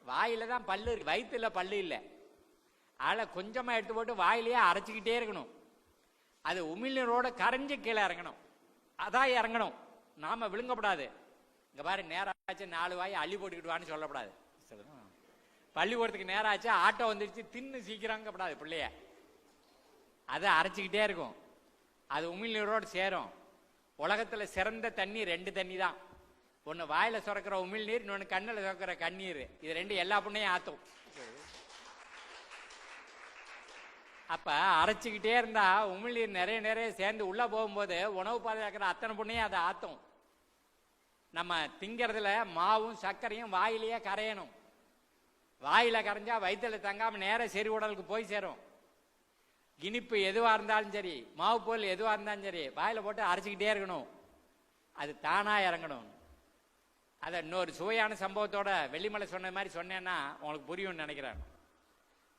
வாயில தான் பல்லு இருக்கு, வயிற்றுல பல்லு இல்லை. அதில் கொஞ்சமாக எடுத்து போட்டு வாயிலேயே அரைச்சிக்கிட்டே இருக்கணும். அது உமிழ்நீரோட கரைஞ்சி கீழே இறங்கணும். அதான் இறங்கணும், நாம விழுங்கப்படாது. இங்கே பாரு, நேரம் ஆச்சு 4 வாய் அள்ளி போட்டுக்கிட்டு வான்னு சொல்லப்படாது. பள்ளிக்கூடத்துக்கு நேரம் ஆச்சு, ஆட்டோ வந்துடுச்சு தின்னு சீக்கிரங்கப்படாது பிள்ளைய. அதை அரைச்சிக்கிட்டே இருக்கும், அது உமிழ்நீரோடு சேரும். உலகத்தில் சிறந்த தண்ணி 2 தண்ணி தான். ஒன்று வாயில் சுரக்கிற உமிழ்நீர், இன்னொன்று கண்ணில் சுரக்கிற கண்ணீர். இது 2 எல்லா புண்ணையும் ஆற்றும். அப்போ அரைச்சிக்கிட்டே இருந்தா உமிழ்நீர் நிறைய நிறைய சேர்ந்து உள்ளே போகும்போது உணவு பாதுகாக்கிற அத்தனை புண்ணையும் அதை ஆற்றும். நம்ம திங்கிறதுல மாவும் சர்க்கரையும் வாயிலேயே கரையணும். வாயில கரைஞ்சா வயிற்றுல தங்காம நேர செறி உடலுக்கு போய் சேரும். இனிப்பு எதுவாக இருந்தாலும் சரி, மாவு பொருள் எதுவாக இருந்தாலும் சரி, வாயில போட்டு அரைச்சிக்கிட்டே இருக்கணும், அது தானா இறங்கணும். அதை இன்னொரு சுவையான சம்பவத்தோட வெள்ளிமலை சொன்ன மாதிரி சொன்னேன்னா உங்களுக்கு புரியும்னு நினைக்கிறேன்.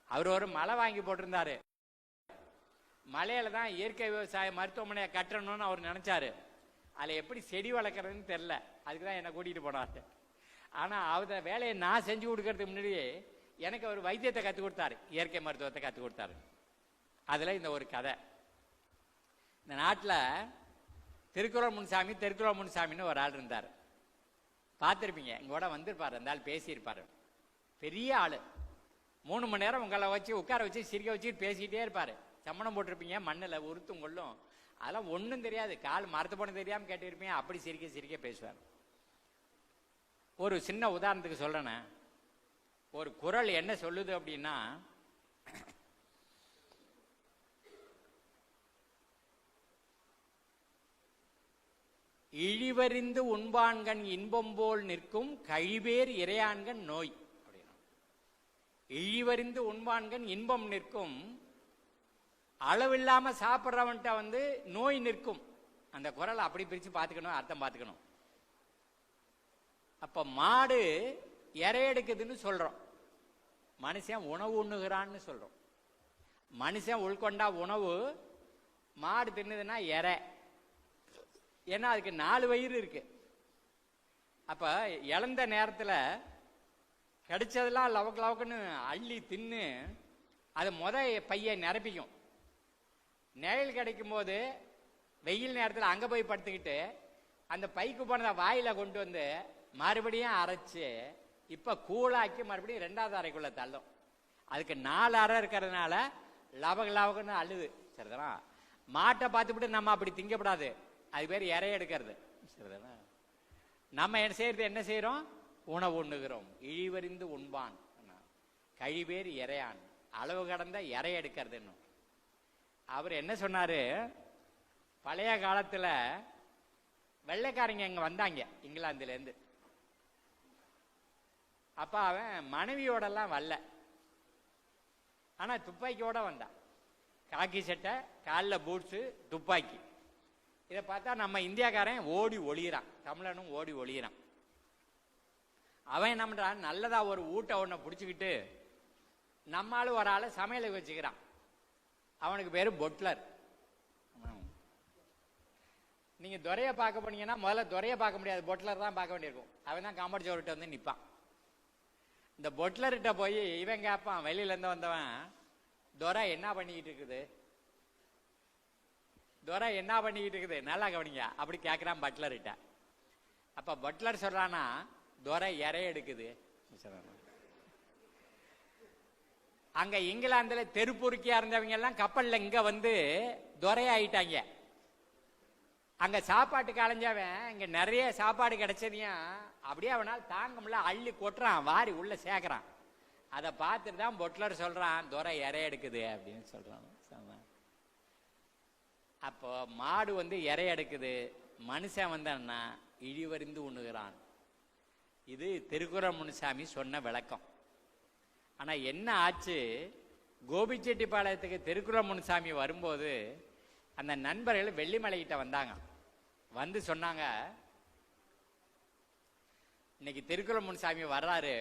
அவர் ஒரு மலை வாங்கி போட்டிருந்தாரு. மலையில தான் இயற்கை விவசாய மருத்துவமனையை கட்டணும்னு அவர் நினைச்சாரு. அதில் எப்படி செடி வளர்க்குறதுன்னு தெரில, அதுக்கு தான் என்னை கூட்டிகிட்டு போனார். ஆனால் அவத வேலையை நான் செஞ்சு கொடுக்கறதுக்கு முன்னாடியே எனக்கு அவர் வைத்தியத்தை கற்றுக் கொடுத்தாரு, இயற்கை மருத்துவத்தை கற்றுக் கொடுத்தாரு. அதில் இந்த ஒரு கதை. இந்த நாட்டில் திருக்குறள் முன்சாமின்னு ஒரு ஆள் இருந்தார். பார்த்துருப்பீங்க, இங்கோட வந்திருப்பார். அந்த ஆள் பேசியிருப்பார். பெரிய ஆள், 3 மணி நேரம் உங்களை வச்சு உட்கார வச்சு சிரிக்க வச்சுட்டு பேசிக்கிட்டே இருப்பார். சம்மணம் போட்டிருப்பீங்க, மண்ணில் உருத்தும் கொள்ளும், அதெல்லாம் ஒன்றும் தெரியாது, கால் மரத்து போன தெரியாமல் கேட்டிருப்பீங்க. அப்படி சிரிக்க சிரிக்க பேசுவார். ஒரு சின்ன உதாரணத்துக்கு சொல்றேன். ஒரு குறள் என்ன சொல்லுது அப்படின்னா, இழிவறிந்து உண்பான்கண் இன்பம் போல் நிற்கும் கழிவேர் இறையான்கண் நோய் அப்படின்னா. இழிவறிந்து உண்பான்கண் இன்பம் நிற்கும், அளவில்லாம சாப்பிட்றவன்ட்ட நோய் நிற்கும். அந்த குறளை அப்படி பிரிச்சு பார்த்துக்கணும், அர்த்தம் பார்த்துக்கணும். அப்ப மாடு இறை எடுக்குதுன்னு சொல்றோம், மனுஷன் உணவு உண்ணுகிறான்னு சொல்றோம். மனுஷன் உள்கொண்டா உணவு, மாடு தின்னுதுன்னா இறை. ஏன்னா அதுக்கு 4 வயிறு இருக்கு. அப்ப இழந்த நேரத்தில் கிடைச்சதெல்லாம் லவக்கு லவக்குன்னு அள்ளி தின்னு அது பையை நிரப்பிக்கும். நிழல் கிடைக்கும் போது வெயில் நேரத்தில் அங்கே போய் படுத்துக்கிட்டு அந்த பைக்கு போனதை வாயில கொண்டு வந்து மறுபடியும் அரைச்சு இப்ப கூழாக்கி மறுபடியும் 2வது அறைக்குள்ள தள்ளும். அதுக்கு 4 அறை இருக்கிறதுனால லவக லவகன்னு அழுது. சரிதானா? மாட்டை பார்த்துவிட்டு நம்ம அப்படி திங்கப்படாது, அது பேர் இறை எடுக்கிறது. சரிதானா? நம்ம என்ன செய்யறோம்? உணவு உண்ணுகிறோம். இழிவறிந்து உண்பான் கழிவேர் இறையான், அளவு கடந்த இறை எடுக்கிறது. அவர் என்ன சொன்னாரு, பழைய காலத்துல வெள்ளைக்காரங்க இங்க வந்தாங்க இங்கிலாந்துல இருந்து. அப்ப அவன் மனைவியோடலாம் வரல, ஆனா துப்பாக்கியோட வந்தான். காக்கி சட்டை, காலில் பூட்ஸு, துப்பாக்கி. இதை பார்த்தா நம்ம இந்தியாக்காரன் ஓடி ஒளியிறான், தமிழனும் ஓடி ஒளியிறான். அவன் என்ன பண்றான், நல்லதா ஒரு ஊட்ட ஒன்றை பிடிச்சிக்கிட்டு நம்மளால ஒரு ஆளை சமையலுக்கு வச்சுக்கிறான். அவனுக்கு பேரு பொட்லர். நீங்க துரையை பார்க்க போனீங்கன்னா முதல்ல துரையை பார்க்க முடியாது, பொட்லர் தான் பார்க்க வேண்டியிருக்கும். அவன் தான் காம்பவுண்ட் சோர்கிட்ட வந்து நிற்பான். இந்த பொட்லர்கிட்ட போய் இவன் கேட்பான், வெளியில இருந்து வந்தவன், துரை என்ன பண்ணிக்கிட்டு இருக்குது, துரை என்ன பண்ணிக்கிட்டு இருக்குது, நல்லா கவனிங்க, அப்படி கேட்கிறான் பட்லர்கிட்ட. அப்ப பட்லர் சொல்றானா, துரை இறை எடுக்குது. அங்க இங்கிலாந்துல தெருப்பொறுக்கியா இருந்தவங்க எல்லாம் கப்பல்ல இங்க வந்து துரை ஆயிட்டாங்க. அங்க சாப்பாட்டுக்கு அலைஞ்சவன் இங்க நிறைய சாப்பாடு கிடைச்சதையும் அப்படியே அவனால் தாங்க முடியல, அள்ளி கொட்டுறான், வாரி உள்ள சேர்க்கிறான். அதை பார்த்துட்டு தான் பொட்லர் சொல்றான், துரை இறை எடுக்குது அப்படின்னு சொல்றான். அப்போ மாடு இறை எடுக்குது, மனுஷன் வந்தான்னா இழிவறிந்து உண்ணுகிறான். இது திருக்குறள் முனுசாமி சொன்ன விளக்கம். ஆனா என்ன ஆச்சு, கோபிச்செட்டிப்பாளையத்துக்கு திருக்குறள் முனுசாமி வரும்போது அந்த நண்பர்கள் வெள்ளிமலைகிட்ட வந்தாங்க. வந்து சொன்னாங்க, இன்னைக்கு திருக்குறள் முனுசாமி வர்றாரு,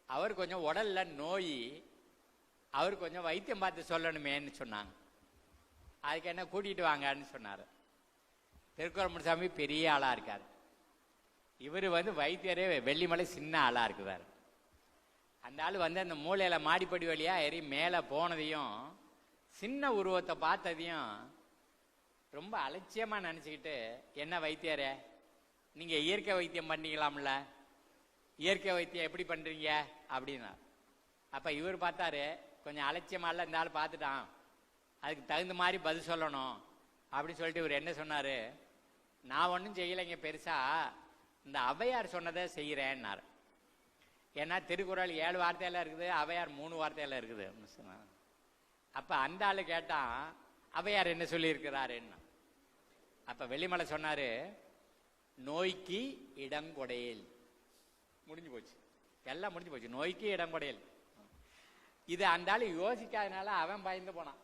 அவர் கொஞ்சம் உடல்ல நோய், அவர் கொஞ்சம் வைத்தியம் பார்த்து சொல்லணுமேன்னு சொன்னாங்க. அதுக்கு என்ன கூட்டிட்டு வாங்கன்னு சொன்னாரு. திருக்குறள் முனுசாமி பெரிய ஆளா இருக்காரு, இவர் வைத்தியரே வெள்ளிமலை சின்ன ஆளா இருக்குதாரு. அந்த ஆள் வந்து அந்த மூலையில மாடிப்படி வழியா ஏறி மேலே போனதையும் சின்ன உருவத்தை பார்த்ததையும் ரொம்ப அலட்சியமா நினைச்சுக்கிட்டு, என்ன வைத்தியரே நீங்க இயற்கை வைத்தியம் பண்ணீங்களாம்ல, இயற்கை வைத்தியம் எப்படி பண்றீங்க அப்படின்னா. அப்ப இவர் பார்த்தாரு, கொஞ்சம் அலட்சியமால இந்த ஆள் பார்த்துட்டான், அதுக்கு தகுந்த மாதிரி பதில் சொல்லணும் அப்படின்னு சொல்லிட்டு இவர் என்ன சொன்னாரு, நான் ஒன்றும் செய்யலைங்க பெருசா, இந்த ஔவையார் சொன்னதை செய்கிறேன்னாரு. ஏன்னா திருக்குறள் 7 வார்த்தையில இருக்குது, ஔவையார் 3 வார்த்தையில இருக்குது. அப்ப அந்த ஆளு கேட்டான், ஔவையார் என்ன சொல்லி இருக்கிறாருன்னு. அப்ப வெள்ளிமலை சொன்னாரு, நோய்க்கு இடங்கொடையல். முடிஞ்சு போச்சு, எல்லாம் முடிஞ்சு போச்சு. நோய்க்கு இடங்கொடையல். இது அந்த ஆளு யோசிக்காதனால அவன் பயந்து போனான்.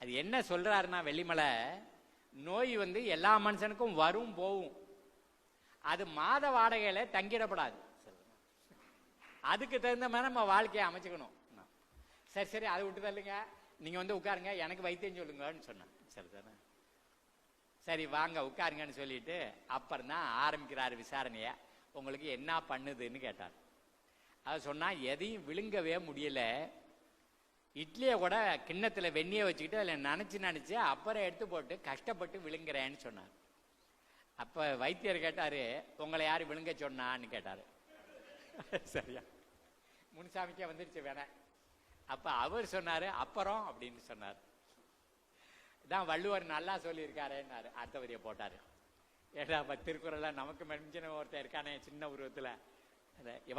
அது என்ன சொல்றாருன்னா வெள்ளிமலை, நோய் வந்து எல்லா மனுஷனுக்கும் வரும் போகும், அது மாத வாடகையில தங்கிடப்படாது. அதுக்கு தகுந்த மாதிரி நம்ம வாழ்க்கையை அமைச்சுக்கணும். சரி சரி அதை விட்டு தள்ளுங்க, நீங்க வந்து உட்காருங்க, எனக்கு வைத்தியம் சொல்லுங்கன்னு சொன்னேன். சரி தானே, சரி வாங்க உட்காருங்கன்னு சொல்லிட்டு அப்புறம் தான் ஆரம்பிக்கிறாரு விசாரணைய. உங்களுக்கு என்ன பண்ணுதுன்னு கேட்டார். அது சொன்னா எதையும் விழுங்கவே முடியல, இட்லியை கூட கிண்ணத்துல வெந்நியை வச்சுக்கிட்டு அதில் நினைச்சு அப்புறம் எடுத்து போட்டு கஷ்டப்பட்டு விழுங்குறேன்னு சொன்னார். அப்ப வைத்தியர் கேட்டாரு, உங்களை யாரு விழுங்க சொன்னான்னு கேட்டாரு. சரியா, முன்சாமிக்கே வந்துருச்சு வேண. அப்ப அவர் சொன்னாரு, அப்புறம் அப்படின்னு சொன்னார். தான் வள்ளுவர் நல்லா சொல்லியிருக்காருன்னாரு. அடுத்த வரியை போட்டாரு. ஏடா அப்ப திருக்குறள நமக்கு மெஞ்சின ஒருத்தர் இருக்கானே சின்ன உருவத்துல,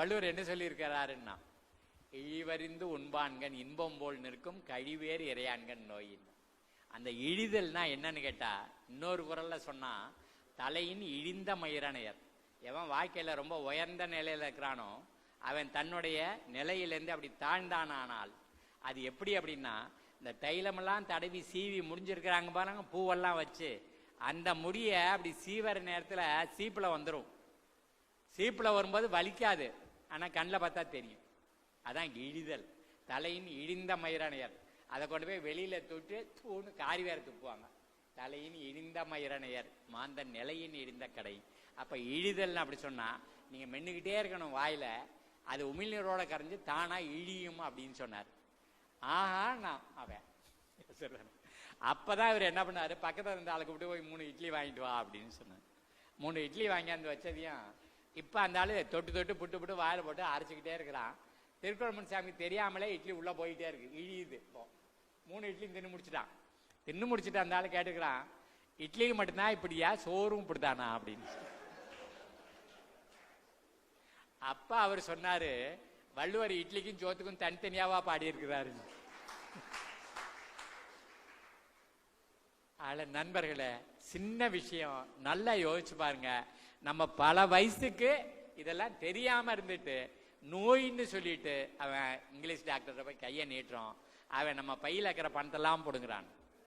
வள்ளுவர் என்ன சொல்லி இருக்கிறாருன்னா, இழிவறிந்து உண்பான்கண் இன்பம் போல் நிற்கும் கழிவேறு இறையான்கண் நோயின். அந்த இழிதல்னா என்னன்னு கேட்டா, இன்னொரு குறள்ல சொன்னா, தலையின் இழிந்த மயிரணையர். எவன் வாழ்க்கையில ரொம்ப உயர்ந்த நிலையில இருக்கிறானோ அவன் தன்னுடைய நிலையிலேருந்து அப்படி தாழ்ந்தானால் அது எப்படி அப்படின்னா, இந்த தைலமெல்லாம் தடவி சீவி முடிஞ்சிருக்கிறாங்க பாருங்க, பூவெல்லாம் வச்சு, அந்த முடிய அப்படி சீவர நேரத்துல சீப்புல வந்துடும். சீப்புல வரும்போது வலிக்காது, ஆனா கண்ணில் பார்த்தா தெரியும். அதான் இழிதல். தலையின் இழிந்த மயிரணையர். அதை கொண்டு போய் வெளியில தூட்டு தூணு காரி வேற துப்புவாங்க. தலையின் இழிந்த மயிரணையர் மாந்தன் நிலையின் இழிந்த கடை. அப்ப இழிதல் அப்படி சொன்னா நீங்க மென்னுக்கிட்டே இருக்கணும் வாயில, அது உமிழ்நீரோட கரைஞ்சு தானா இழியும் அப்படின்னு சொன்னார். ஆஹா நான் அவன் அப்பதான் இவர் என்ன பண்ணாரு, பக்கத்துல இருந்த ஆளுக்கு விட்டு போய் 3 இட்லி வாங்கிட்டு வா அப்படின்னு சொன்னார். 3 இட்லி வாங்கியாந்து வச்சதையும் இப்ப அந்த ஆளு தொட்டு தொட்டு புட்டு புட்டு வாயில போட்டு அரைச்சிக்கிட்டே இருக்கிறான். திருக்குறள் முன்சாமி தெரியாமலே இட்லி உள்ள போயிட்டே இருக்கு, இழியுது. இப்போ 3 இட்லி தின்னு முடிச்சுட்டான். தின்னு முடிச்சுட்டு அந்த ஆளு கேட்டுக்கிறான், இட்லிக்கு மட்டும்தான் இப்படியா, சோறும் இப்படித்தானா அப்படின்னு. அப்ப அவர் சொன்னாரு, வள்ளுவர் இட்லிக்கும் சோத்துக்கும் தனித்தனியாவா பாடி இருக்கிறாரு. நண்பர்களே, சின்ன விஷயம், நல்லா யோசிச்சு பாருங்க. நம்ம பல வயசுக்கு இதெல்லாம் தெரியாம இருந்துட்டு நோயின்னு சொல்லிட்டு அவன் இங்கிலீஷ் டாக்டர் போய் கையை நீட்டுறோம், அவன் நம்ம பையில இருக்கிற பணத்தெல்லாம் போடுங்கிறான்.